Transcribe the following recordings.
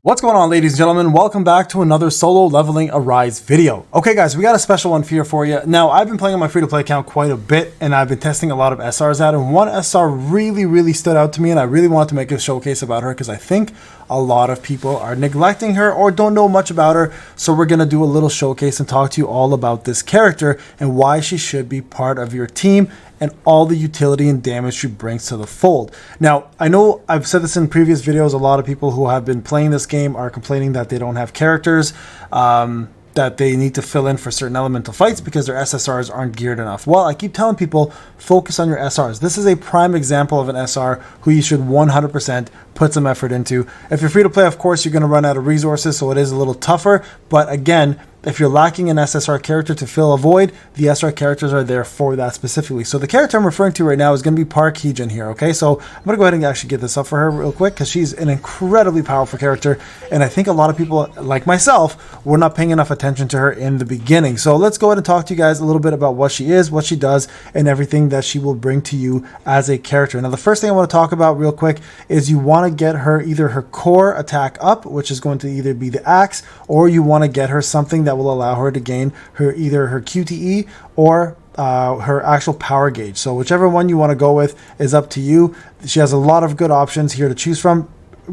What's going on, ladies and gentlemen? Welcome back to another solo leveling Arise video. Okay guys, we got a special one here for you. Now, I've been playing on my free-to-play account quite a bit, and I've been testing a lot of SRs out, and one SR really stood out to me, and I really wanted to make a showcase about her because I think a lot of people are neglecting her or don't know much about her. So we're going to do a little showcase and talk to you all about this character and why she should be part of your team and all the utility and damage she brings to the fold. Now, I know I've said this in previous videos, a lot of people who have been playing this game are complaining that they don't have characters, that they need to fill in for certain elemental fights because their SSRs aren't geared enough. Well, I keep telling people, focus on your SRs. This is a prime example of an SR who you should 100% put some effort into. If you're free to play, of course, you're going to run out of resources, so it is a little tougher. But again, if you're lacking an SSR character to fill a void, the SR characters are there for that specifically. So the character I'm referring to right now is going to be Park Heejin here, okay? So I'm going to go ahead and actually get this up for her real quick because she's an incredibly powerful character, and I think a lot of people, like myself, were not paying enough attention to her in the beginning. So let's go ahead and talk to you guys a little bit about what she is, what she does, and everything that she will bring to you as a character. Now, the first thing I want to talk about real quick is you want to get her either her core attack up, which is going to either be the axe, or you want to get her something that will allow her to gain her either her QTE or her actual power gauge. So whichever one you want to go with is up to you. She has a lot of good options here to choose from.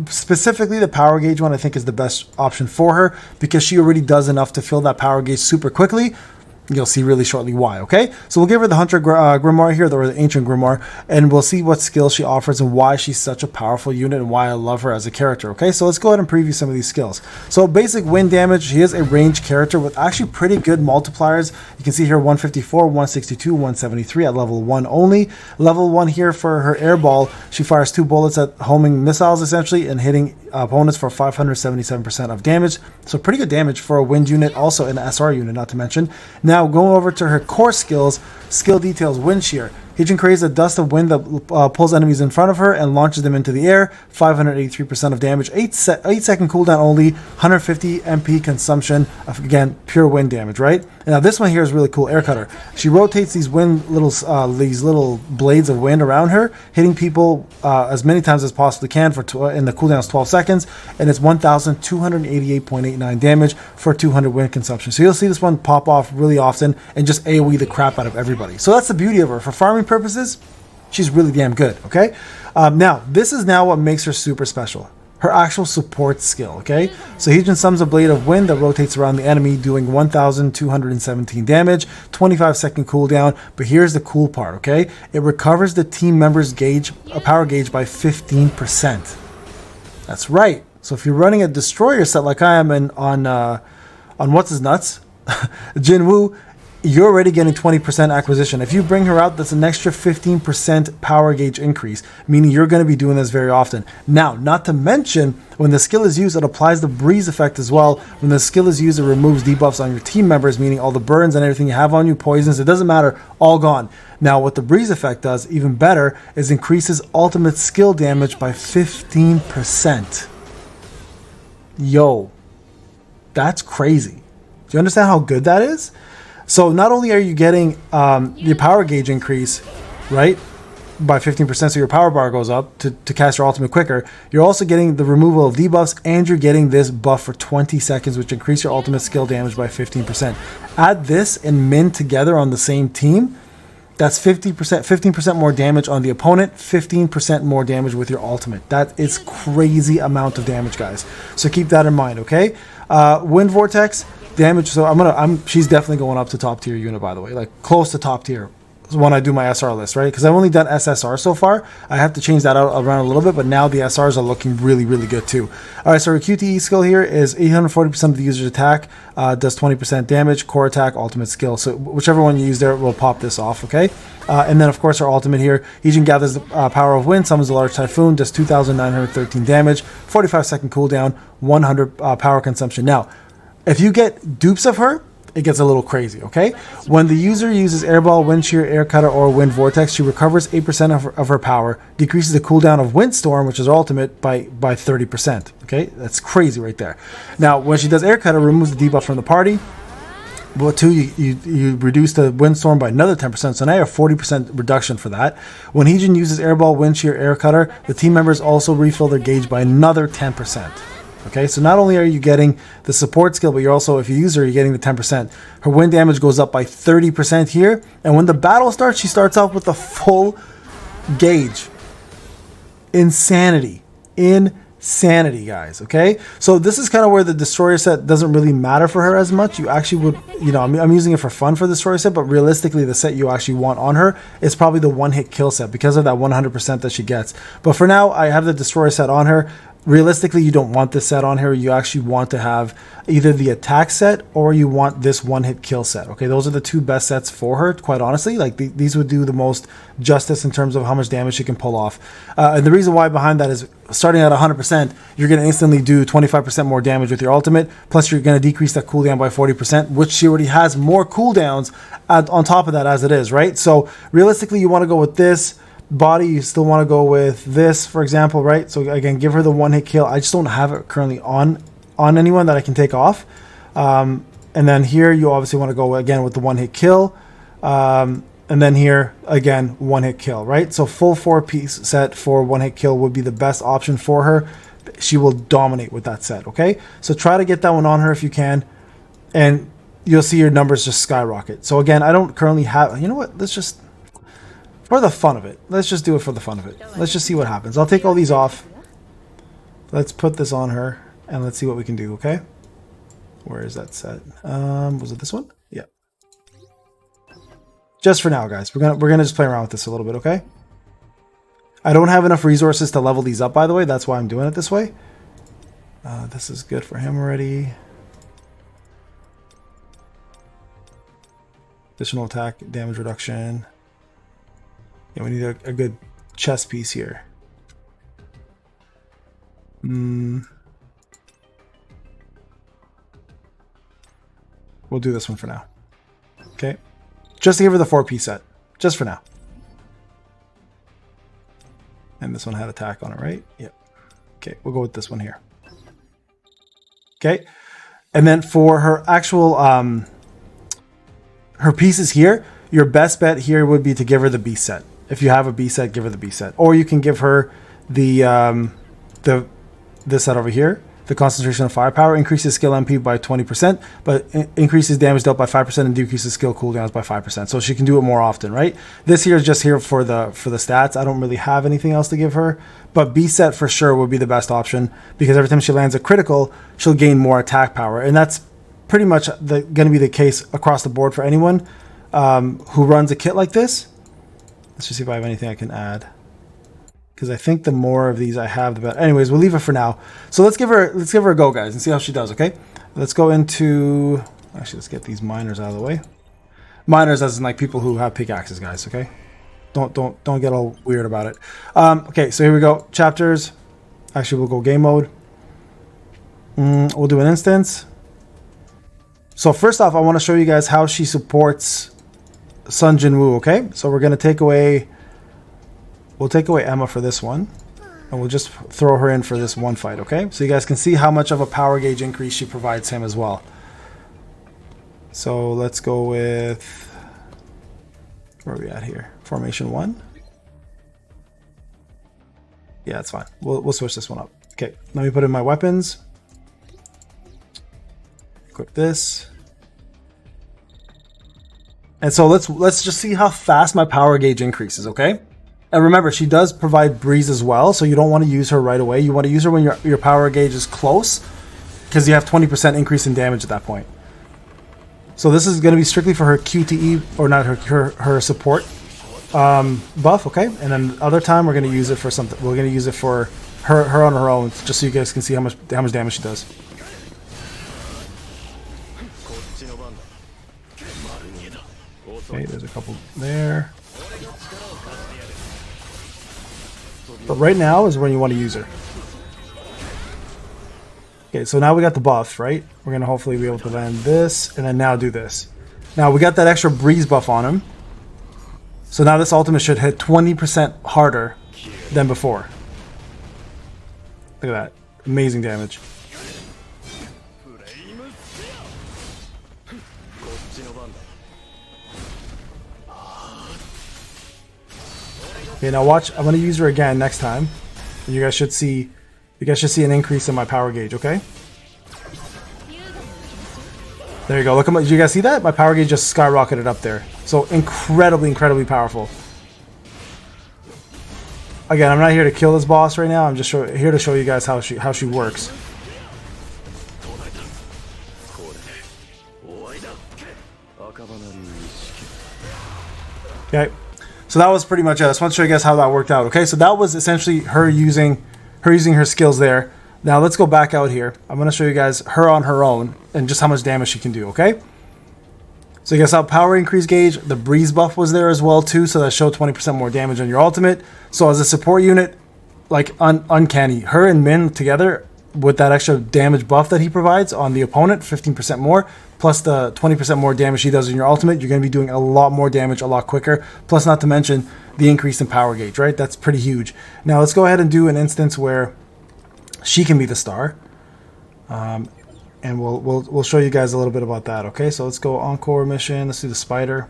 Specifically, the power gauge one I think is the best option for her because she already does enough to fill that power gauge super quickly. You'll see really shortly why, okay? So we'll give her the Hunter Grimoire here, or the Ancient Grimoire, and we'll see what skills she offers and why she's such a powerful unit and why I love her as a character, okay? So let's go ahead and preview some of these skills. So basic wind damage, she is a ranged character with actually pretty good multipliers. You can see here 154, 162, 173 at level 1 only. Level 1 here for her air ball, she fires 2 bullets at homing missiles essentially and hitting opponents for 577% of damage. So pretty good damage for a wind unit, also an SR unit, not to mention. Now going over to her core skills, skill details, wind shear. Heejin creates a dust of wind that pulls enemies in front of her and launches them into the air. 583% of damage, 8-second cooldown only, 150 MP consumption. Again, pure wind damage, right? And now this one here is really cool. Air cutter. She rotates these these little blades of wind around her, hitting people as many times as possibly can and the cooldown is 12 seconds, and it's 1,288.89 damage for 200 wind consumption. So you'll see this one pop off really often and just AoE the crap out of everybody. So that's the beauty of her. For farming purposes, she's really damn good, okay? Now, this is now what makes her super special. Her actual support skill, okay? So Heejin summons a blade of wind that rotates around the enemy, doing 1,217 damage, 25-second cooldown. But here's the cool part, okay? It recovers the team member's power gauge by 15%. That's right. So if you're running a destroyer set like I am on What's His Nuts, Jinwoo, you're already getting 20% acquisition. If you bring her out, that's an extra 15% power gauge increase, meaning you're going to be doing this very often. Now, not to mention, when the skill is used, it applies the breeze effect as well. When the skill is used, it removes debuffs on your team members, meaning all the burns and everything you have on you, poisons, it doesn't matter, all gone. Now, what the breeze effect does, even better, is increases ultimate skill damage by 15%. Yo, that's crazy. Do you understand how good that is? So not only are you getting your power gauge increase, right, by 15%, so your power bar goes up to cast your ultimate quicker, you're also getting the removal of debuffs, and you're getting this buff for 20 seconds, which increase your ultimate skill damage by 15%. Add this and Min together on the same team, that's 15% more damage on the opponent, 15% more damage with your ultimate. That is crazy amount of damage, guys. So keep that in mind, okay? Wind Vortex damage, so she's definitely going up to top tier unit, by the way, like close to top tier when I do my SR list, right? Because I've only done SSR so far. I have to change that out around a little bit, but now the SRs are looking really good too. All right, so her QTE skill here is 840% of the user's attack, does 20% damage, core attack, ultimate skill. So whichever one you use there will pop this off, okay? And then of course our ultimate here, Heejin gathers the power of wind, summons a large typhoon, does 2,913 damage, 45-second cooldown, 100 power consumption. Now, if you get dupes of her, it gets a little crazy, okay? When the user uses Airball, Wind Shear, Air Cutter, or Wind Vortex, she recovers 8% of her power, decreases the cooldown of Windstorm, which is her ultimate, by 30%, okay? That's crazy right there. Now, when she does Air Cutter, removes the debuff from the party. But two, you reduce the Windstorm by another 10%, so now you have 40% reduction for that. When Heejin uses Airball, Wind Shear, Air Cutter, the team members also refill their gauge by another 10%. Okay, so not only are you getting the support skill, but you're also, if you use her, you're getting the 10%. Her wind damage goes up by 30% here. And when the battle starts, she starts off with a full gauge. Insanity. Insanity, guys. Okay, so this is kind of where the destroyer set doesn't really matter for her as much. You actually would, you know, I'm using it for fun for the destroyer set, but realistically the set you actually want on her is probably the one-hit kill set because of that 100% that she gets. But for now, I have the destroyer set on her. Realistically, you don't want this set on here. You actually want to have either the attack set or you want this one-hit kill set. Okay, those are the two best sets for her, quite honestly. Like these would do the most justice in terms of how much damage she can pull off. And the reason why behind that is starting at 100%, you're going to instantly do 25% more damage with your ultimate. Plus, you're going to decrease that cooldown by 40%, which she already has more cooldowns on top of that as it is, right? So realistically, you want to go with this. Body, you still want to go with this, for example, right? So again, give her the one-hit kill. I just don't have it currently on anyone that I can take off. And then here, you obviously want to go again with the one-hit kill. And then here, again, one-hit kill, right? So full 4-piece set for one-hit kill would be the best option for her. She will dominate with that set, okay? So try to get that one on her if you can. And you'll see your numbers just skyrocket. So again, I don't currently have... You know what? Let's just... For the fun of it. Let's just do it for the fun of it. Let's just see what happens. I'll take all these off. Let's put this on her. And let's see what we can do, okay? Where is that set? Was it this one? Yeah. Just for now, guys. We're gonna just play around with this a little bit, okay? I don't have enough resources to level these up, by the way. That's why I'm doing it this way. This is good for him already. Additional attack, damage reduction. Yeah, we need a good chess piece here. We'll do this one for now. Okay. Just to give her the 4-piece set. Just for now. And this one had attack on it, right? Yep. Okay, we'll go with this one here. Okay. And then for her actual her pieces here, your best bet here would be to give her the beast set. If you have a B set, give her the B set. Or you can give her the this set over here. The concentration of firepower increases skill MP by 20%, but increases damage dealt by 5% and decreases skill cooldowns by 5%. So she can do it more often, right? This here is just here for the stats. I don't really have anything else to give her, but B set for sure would be the best option because every time she lands a critical, she'll gain more attack power, and that's pretty much going to be the case across the board for anyone who runs a kit like this. Let's just see if I have anything I can add, because I think the more of these I have, the better. Anyways, we'll leave it for now. So let's give her a go, guys, and see how she does. Okay, let's go into. Actually, let's get these miners out of the way. Miners, as in like people who have pickaxes, guys. Okay, don't get all weird about it. Okay, so here we go. Chapters. Actually, we'll go game mode. We'll do an instance. So first off, I want to show you guys how she supports Sun Jinwoo, okay? So we're going to take away... We'll take away Emma for this one. And we'll just throw her in for this one fight, okay? So you guys can see how much of a power gauge increase she provides him as well. So let's go with... Where are we at here? Formation 1? Yeah, that's fine. We'll switch this one up. Okay, let me put in my weapons. Equip this. And so let's just see how fast my power gauge increases, okay? And remember, she does provide breeze as well, so you don't want to use her right away. You want to use her when your power gauge is close, because you have 20% increase in damage at that point. So this is going to be strictly for her QTE, or not her support buff, okay? And then other time we're going to use it for something. We're going to use it for her on her own, just so you guys can see how much damage she does. Okay, there's a couple there. But right now is when you want to use her. Okay, so now we got the buff, right? We're going to hopefully be able to land this, and then now do this. Now, we got that extra breeze buff on him. So now this ultimate should hit 20% harder than before. Look at that. Amazing damage. Okay, now watch. I'm going to use her again next time. And you guys should see You guys should see an increase in my power gauge, okay? There you go. Look at my, did you guys see that? My power gauge just skyrocketed up there. So incredibly, incredibly powerful. Again, I'm not here to kill this boss right now. I'm just here to show you guys how she works. Okay, so that was pretty much it. I just want to show you guys how that worked out. Okay, so that was essentially her using her skills there. Now let's go back out here. I'm going to show you guys her on her own and just how much damage she can do. Okay, so you guys saw power increase gauge. The breeze buff was there as well too, so that showed 20% more damage on your ultimate. So as a support unit, like uncanny. Her and Min together with that extra damage buff that he provides on the opponent, 15% more, plus the 20% more damage he does in your ultimate, you're going to be doing a lot more damage a lot quicker. Plus, not to mention the increase in power gauge, right? That's pretty huge. Now let's go ahead and do an instance where she can be the star, and we'll show you guys a little bit about that. Okay, so let's go encore mission. Let's do the spider.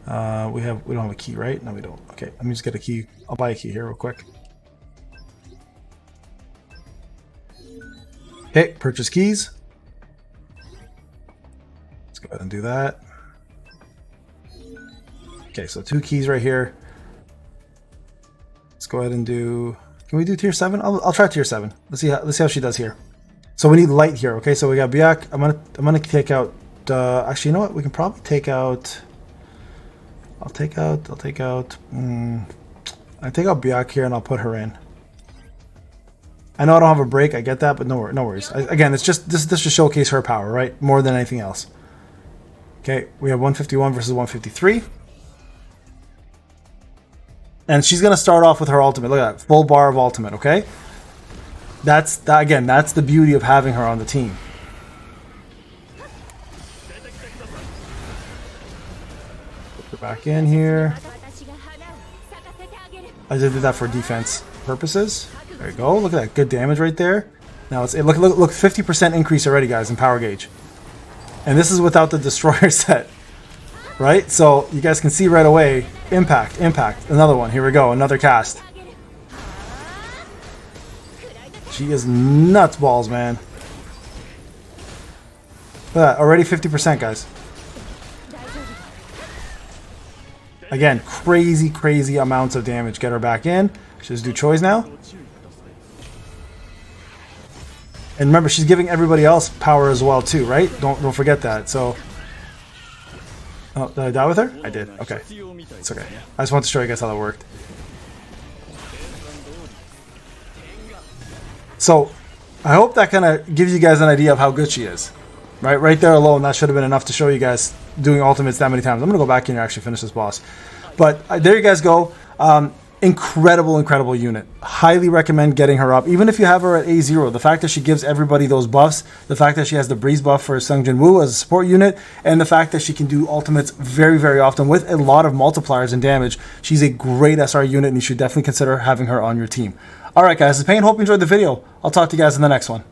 We don't have a key, right? No, we don't. Okay, let me just get a key. I'll buy a key here real quick. Okay, purchase keys. Let's go ahead and do that. Okay, so 2 keys right here. Let's go ahead and do. Can we do tier 7? I'll try tier 7. Let's see how she does here. So we need light here. Okay, so we got Biak. I'm gonna take out. Actually, you know what? We can probably take out. I'll take out Biak here and I'll put her in. I know I don't have a break, I get that, but no worries. Again, it's just this to showcase her power, right? More than anything else. Okay, we have 151 versus 153. And she's gonna start off with her ultimate. Look at that, full bar of ultimate, okay? That's the beauty of having her on the team. Put her back in here. I just did that for defense purposes. There you go. Look at that. Good damage right there. Now look 50% increase already, guys, in power gauge. And this is without the destroyer set. Right? So you guys can see right away. Impact. Another one. Here we go. Another cast. She is nuts balls, man. Look at that. Already 50%, guys. Again, crazy amounts of damage. Get her back in. She just do choice now. And remember, she's giving everybody else power as well too, right? Don't forget that. So, oh, did I die with her? I did. Okay, it's okay. I just want to show you guys how that worked. So, I hope that kind of gives you guys an idea of how good she is. Right there alone, that should have been enough to show you guys doing ultimates that many times. I'm gonna go back in and actually finish this boss. But there you guys go. Incredible unit. Highly recommend getting her up. Even if you have her at A0, the fact that she gives everybody those buffs, the fact that she has the breeze buff for Sung Jin Woo as a support unit, and the fact that she can do ultimates very often with a lot of multipliers and damage, she's a great SR unit and you should definitely consider having her on your team. Alright guys, this is Payne. Hope you enjoyed the video. I'll talk to you guys in the next one.